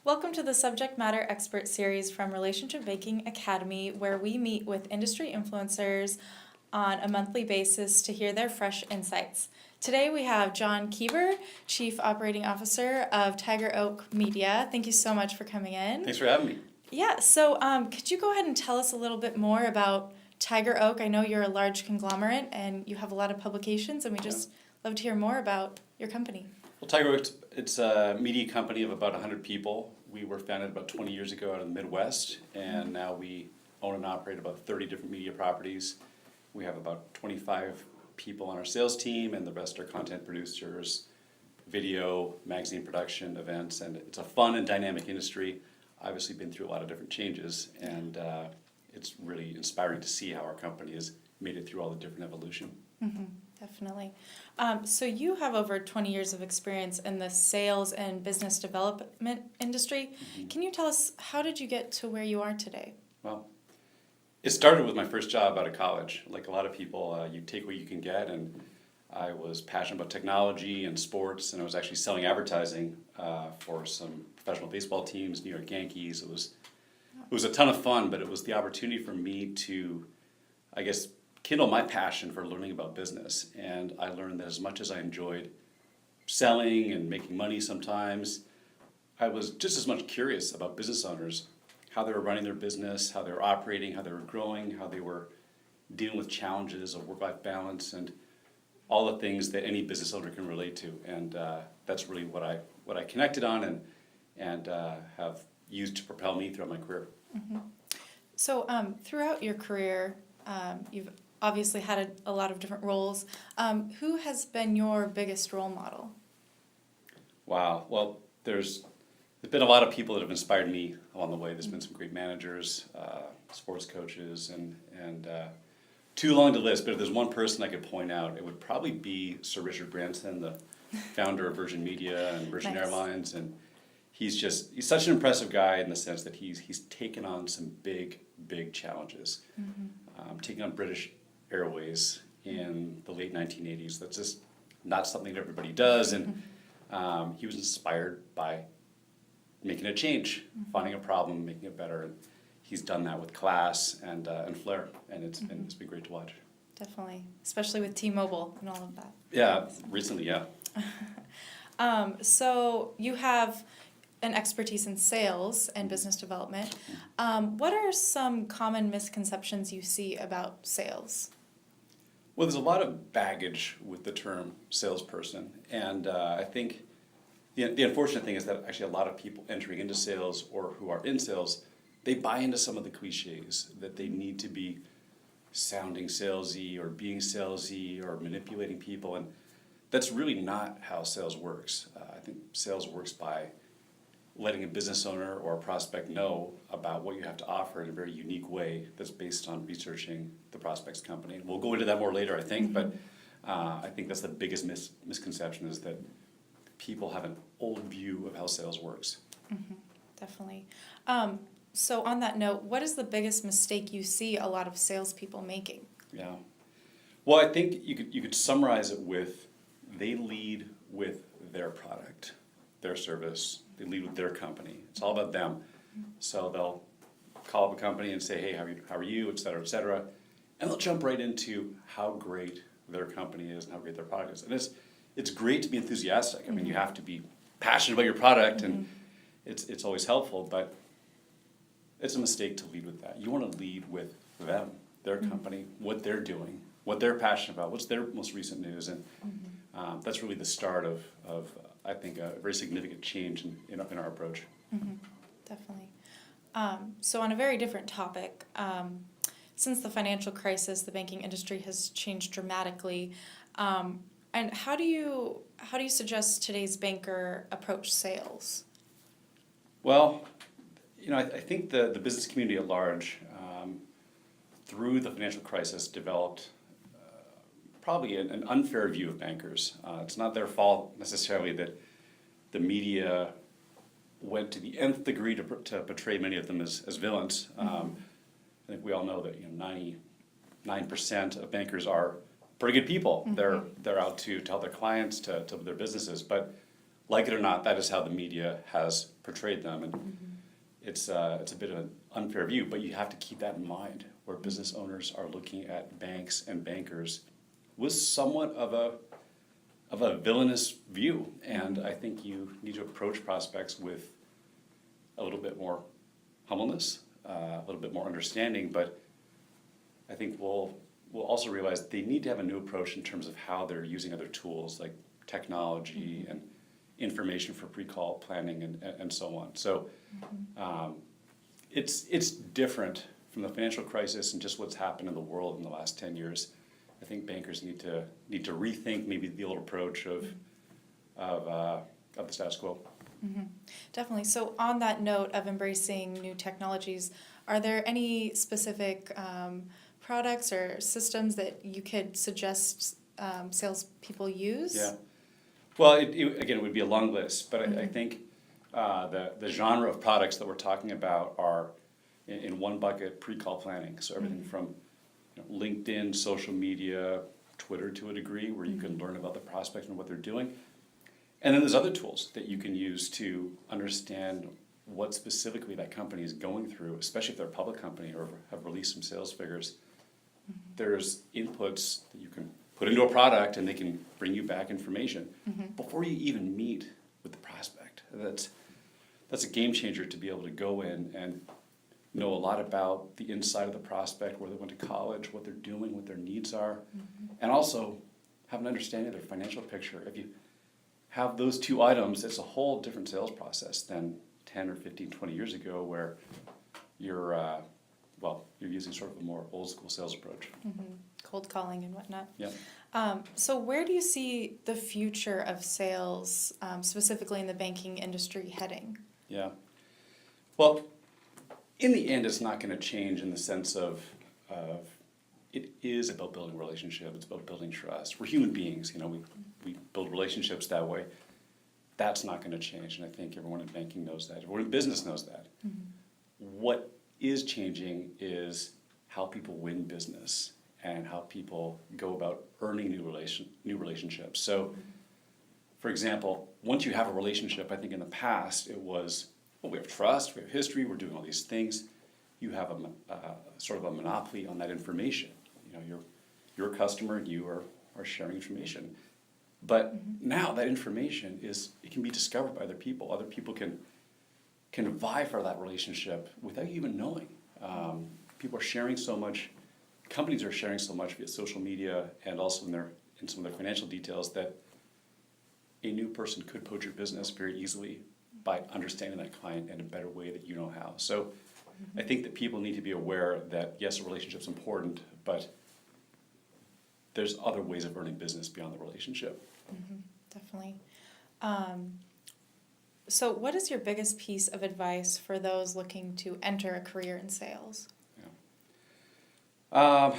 Welcome to the Subject Matter Expert Series from Relationship Banking Academy, where we meet with industry influencers on a monthly basis to hear their fresh insights. Today we have John Keever, Chief Operating Officer of Tiger Oak Media. Thank you so much for coming in. Thanks for having me. Yeah, so could you go ahead and tell us a little bit more about Tiger Oak? I know you're a large conglomerate and you have a lot of publications, and we just love to hear more about your company. Well, Tiger Oak, it's a media company of about 100 people. We were founded about 20 years ago out of the Midwest, and now we own and operate about 30 different media properties. We have about 25 people on our sales team, and the rest are content producers, video, magazine production, events, and it's a fun and dynamic industry. Obviously been through a lot of different changes, and it's really inspiring to see how our company has made it through all the different evolution. Mm-hmm, definitely. So you have over 20 years of experience in the sales and business development industry. Mm-hmm. Can you tell us, how did you get to where you are today? Well, it started with my first job out of college. Like a lot of people, you take what you can get, and I was passionate about technology and sports, and I was actually selling advertising for some professional baseball teams, New York Yankees. It was a ton of fun, but it was the opportunity for me to, I guess, kindle my passion for learning about business. And I learned that as much as I enjoyed selling and making money sometimes, I was just as much curious about business owners, how they were running their business, how they were operating, how they were growing, how they were dealing with challenges of work-life balance, and all the things that any business owner can relate to. And that's really what I connected on and have used to propel me throughout my career. Mm-hmm. So throughout your career, you've obviously had a lot of different roles. Who has been your biggest role model? Wow. Well, there's been a lot of people that have inspired me along the way. There's been some great managers, sports coaches, and too long to list. But if there's one person I could point out, it would probably be Sir Richard Branson, the founder of Virgin Media and Virgin Nice. Airlines. And he's such an impressive guy in the sense that he's taken on some big challenges. Mm-hmm. Taking on British Airways in the late 1980s. That's just not something that everybody does. And he was inspired by making a change, finding a problem, making it better. And he's done that with class and flair, and it's been great to watch. Definitely, especially with T-Mobile and all of that. Yeah, recently, yeah. So you have an expertise in sales and business development. What are some common misconceptions you see about sales? Well, there's a lot of baggage with the term salesperson, and I think the unfortunate thing is that actually a lot of people entering into sales or who are in sales, they buy into some of the cliches that they need to be sounding salesy or being salesy or manipulating people, and that's really not how sales works. I think sales works by letting a business owner or a prospect know about what you have to offer in a very unique way that's based on researching the prospect's company. We'll go into that more later, I think, but I think that's the biggest misconception, is that people have an old view of how sales works. Mm-hmm. Definitely. So on that note, what is the biggest mistake you see a lot of salespeople making? Yeah. Well, I think you could summarize it with, they lead with their product, their service. They lead with their company. It's all about them. So they'll call up a company and say, hey, how are you, et cetera, and they'll jump right into how great their company is and how great their product is. And it's great to be enthusiastic. I mean, you have to be passionate about your product, and it's always helpful, but it's a mistake to lead with that. You want to lead with them, their company, what they're doing, what they're passionate about, what's their most recent news, and that's really the start of I think, a very significant change in our approach. Mm-hmm. Definitely. So on a very different topic, since the financial crisis, the banking industry has changed dramatically. And how do you suggest today's banker approach sales? Well, I think the business community at large, through the financial crisis, developed probably an unfair view of bankers. It's not their fault necessarily that the media went to the nth degree to portray many of them as villains. I think we all know that 99% of bankers are pretty good people. They're out to help their clients, to their businesses. But like it or not, that is how the media has portrayed them, and it's a bit of an unfair view, but you have to keep that in mind, where business owners are looking at banks and bankers with somewhat of a villainous view, and I think you need to approach prospects with a little bit more humbleness, a little bit more understanding, but I think we'll also realize they need to have a new approach in terms of how they're using other tools like technology and information for pre-call planning and so on. So it's different from the financial crisis and just what's happened in the world in the last 10 years. I think bankers need to rethink maybe the old approach of the status quo. Definitely. So on that note of embracing new technologies, are there any specific products or systems that you could suggest salespeople use? Yeah. Well, again, it would be a long list, but I think the genre of products that we're talking about are in one bucket pre-call planning. So everything from LinkedIn, social media, Twitter to a degree, where you can learn about the prospect and what they're doing. And then there's other tools that you can use to understand what specifically that company is going through, especially if they're a public company or have released some sales figures. There's inputs that you can put into a product and they can bring you back information before you even meet with the prospect. That's a game changer to be able to go in and know a lot about the inside of the prospect, where they went to college, what they're doing, what their needs are, and also have an understanding of their financial picture. If you have those two items, it's a whole different sales process than 10 or 15, 20 years ago, where you're using sort of a more old school sales approach. Cold calling and whatnot. Yeah. So where do you see the future of sales, specifically in the banking industry, heading? Yeah. Well, in the end, it's not going to change in the sense of it is about building relationship. It's about building trust. We're human beings. We build relationships that way. That's not going to change, and I think everyone in banking knows that. Everyone in business knows that. What is changing is how people win business and how people go about earning new relationships. So, for example, once you have a relationship, I think in the past it was, well, we have trust, we have history, we're doing all these things. You have a sort of a monopoly on that information. You're a customer and you are sharing information. But now that information it can be discovered by other people. Other people can vie for that relationship without you even knowing. People are sharing so much, companies are sharing so much via social media and also in some of their financial details that a new person could poach your business very easily by understanding that client in a better way that you know how. So I think that people need to be aware that yes, a relationship's important, but there's other ways of earning business beyond the relationship. Definitely. So what is your biggest piece of advice for those looking to enter a career in sales? Well,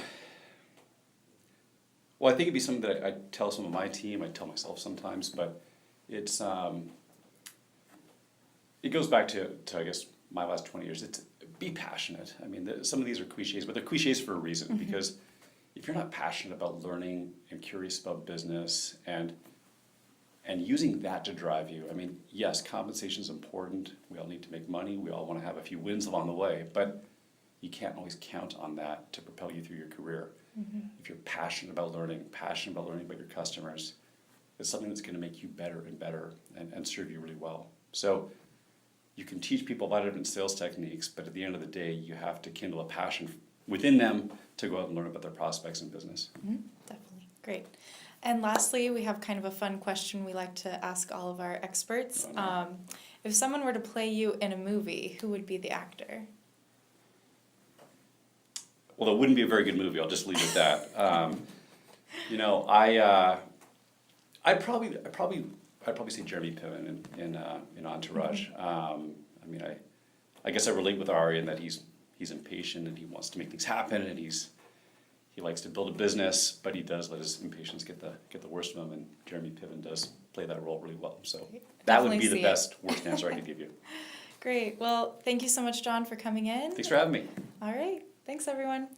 I think it'd be something that I tell some of my team, I tell myself sometimes, but it goes back to I guess my last 20 years. It's be passionate. I mean, some of these are cliches, but they're cliches for a reason, because if you're not passionate about learning and curious about business and using that to drive you, I mean, yes, compensation is important. We all need to make money. We all want to have a few wins along the way, but you can't always count on that to propel you through your career. If you're passionate about learning about your customers, it's something that's going to make you better and better and serve you really well. So you can teach people a lot of different sales techniques, but at the end of the day, you have to kindle a passion within them to go out and learn about their prospects in business. Definitely. Great. And lastly, we have kind of a fun question we like to ask all of our experts. If someone were to play you in a movie, who would be the actor? Well, it wouldn't be a very good movie. I'll just leave it at that. I'd probably say Jeremy Piven in Entourage. I guess I relate with Ari in that he's impatient and he wants to make things happen and he likes to build a business, but he does let his impatience get the worst of him. And Jeremy Piven does play that role really well. So that would be the best worst answer I could give you. Great. Well, thank you so much, John, for coming in. Thanks for having me. All right. Thanks, everyone.